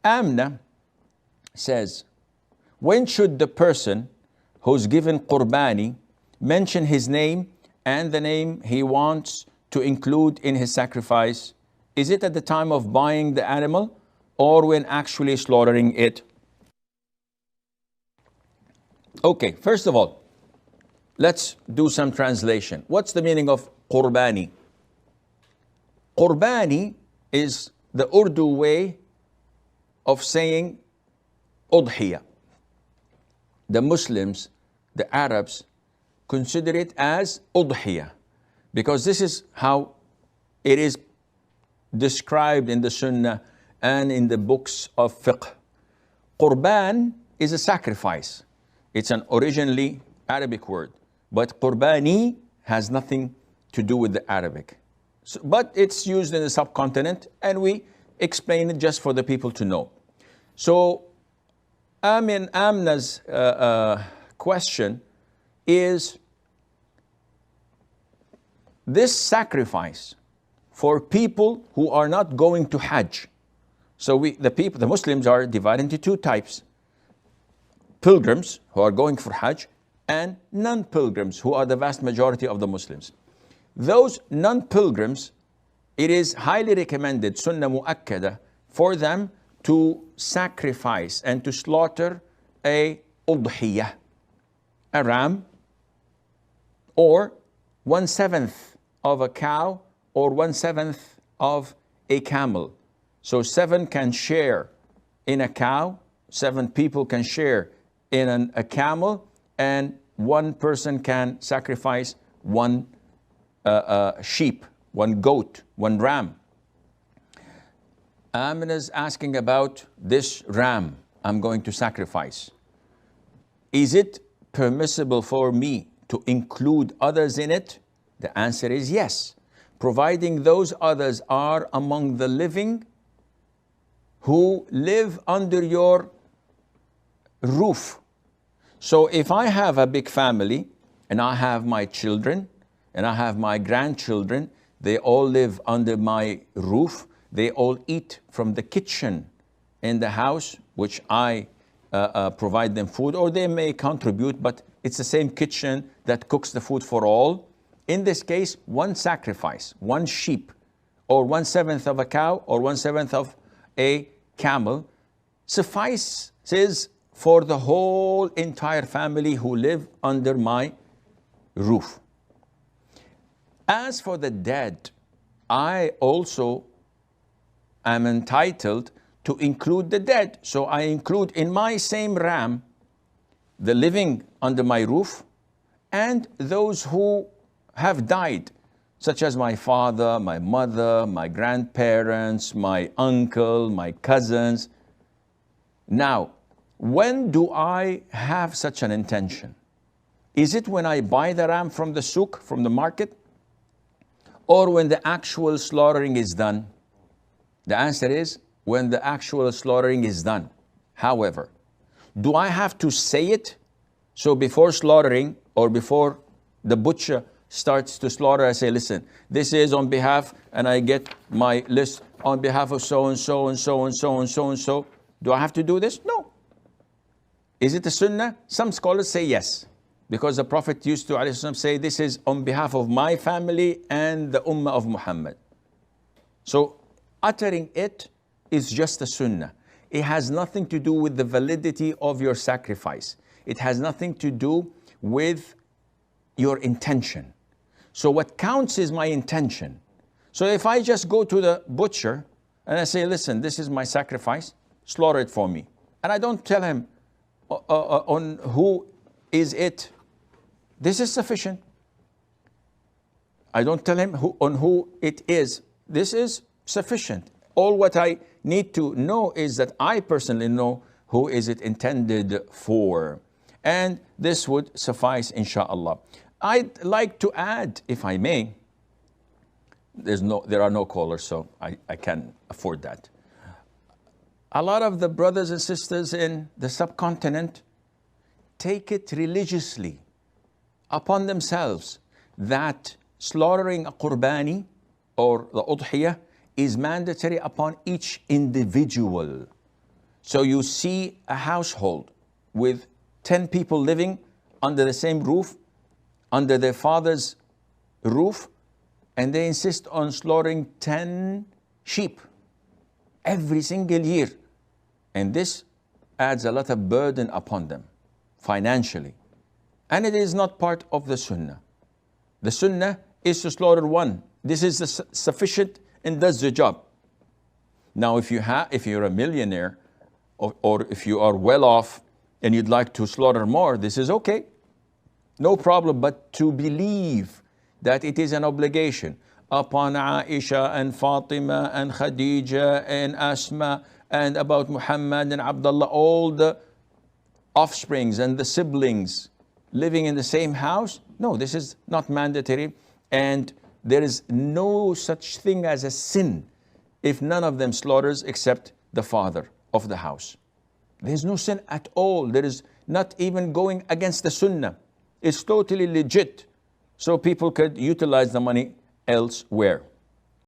Amna says, when should the person who's given Qurbani mention his name and the name he wants to include in his sacrifice? Is it at the time of buying the animal or when actually slaughtering it? Okay, first of all, let's do some translation. What's the meaning of Qurbani? Qurbani is the Urdu way of saying Udhiya. The Muslims, the Arabs, consider it as Udhiya because this is how it is described in the Sunnah and in the books of fiqh. Qurban is a sacrifice. It's an originally Arabic word, but Qurbani has nothing to do with the Arabic. So, but it's used in the subcontinent, and we explain it just for the people to know. So, Amna's question is, this sacrifice for people who are not going to Hajj. So the Muslims are divided into two types. Pilgrims who are going for Hajj and non-pilgrims who are the vast majority of the Muslims. Those non-pilgrims, it is highly recommended, Sunnah Mu'akkada, for them to sacrifice and to slaughter a udhiyah, a ram, or 1/7 of a cow, or 1/7 of a camel. So 7 can share in a cow, 7 people can share in a camel, and 1 person can sacrifice 1 sheep, 1 goat, 1 ram. Amina is asking about this ram I'm going to sacrifice. Is it permissible for me to include others in it? The answer is yes, providing those others are among the living who live under your roof. So if I have a big family and I have my children and I have my grandchildren, they all live under my roof. They all eat from the kitchen in the house, which I provide them food, or they may contribute, but it's the same kitchen that cooks the food for all. In this case, 1 sacrifice, 1 sheep, or 1/7 of a cow, or 1/7 of a camel, suffices for the whole entire family who live under my roof. As for the dead, I also am entitled to include the dead. So I include in my same ram the living under my roof and those who have died, such as my father, my mother, my grandparents, my uncle, my cousins. Now, when do I have such an intention? Is it when I buy the ram from the souk, from the market, or when the actual slaughtering is done? The answer is when the actual slaughtering is done. However, do I have to say it? So before slaughtering or before the butcher starts to slaughter, I say, listen, this is on behalf, and I get my list on behalf of so and so and so and so and so and so. Do I have to do this? No. Is it a sunnah? Some scholars say yes, because the Prophet used to say, this is on behalf of my family and the ummah of Muhammad. So uttering it is just a sunnah. It has nothing to do with the validity of your sacrifice. It has nothing to do with your intention. So what counts is my intention. So if I just go to the butcher and I say, listen, this is my sacrifice, slaughter it for me. And I don't tell him on who is it. This is sufficient. I don't tell him on who it is. This is sufficient. All what I need to know is that I personally know who is it intended for. And this would suffice, inshallah. I'd like to add, if I may, there are no callers, so I can afford that. A lot of the brothers and sisters in the subcontinent take it religiously upon themselves that slaughtering a Qurbani or the Udhiyah is mandatory upon each individual. So you see a household with 10 people living under the same roof, under their father's roof, and they insist on slaughtering 10 sheep every single year. And this adds a lot of burden upon them financially. And it is not part of the Sunnah. The Sunnah is to slaughter one. This is sufficient and does the job. Now, if you're a millionaire, or if you are well off and you'd like to slaughter more, this is okay. No problem. But to believe that it is an obligation upon Aisha and Fatima and Khadija and Asma and about Muhammad and Abdullah, all the offsprings and the siblings living in the same house, no, this is not mandatory. And there is no such thing as a sin if none of them slaughters except the father of the house. There's no sin at all. There is not even going against the Sunnah. It's totally legit. So people could utilize the money elsewhere.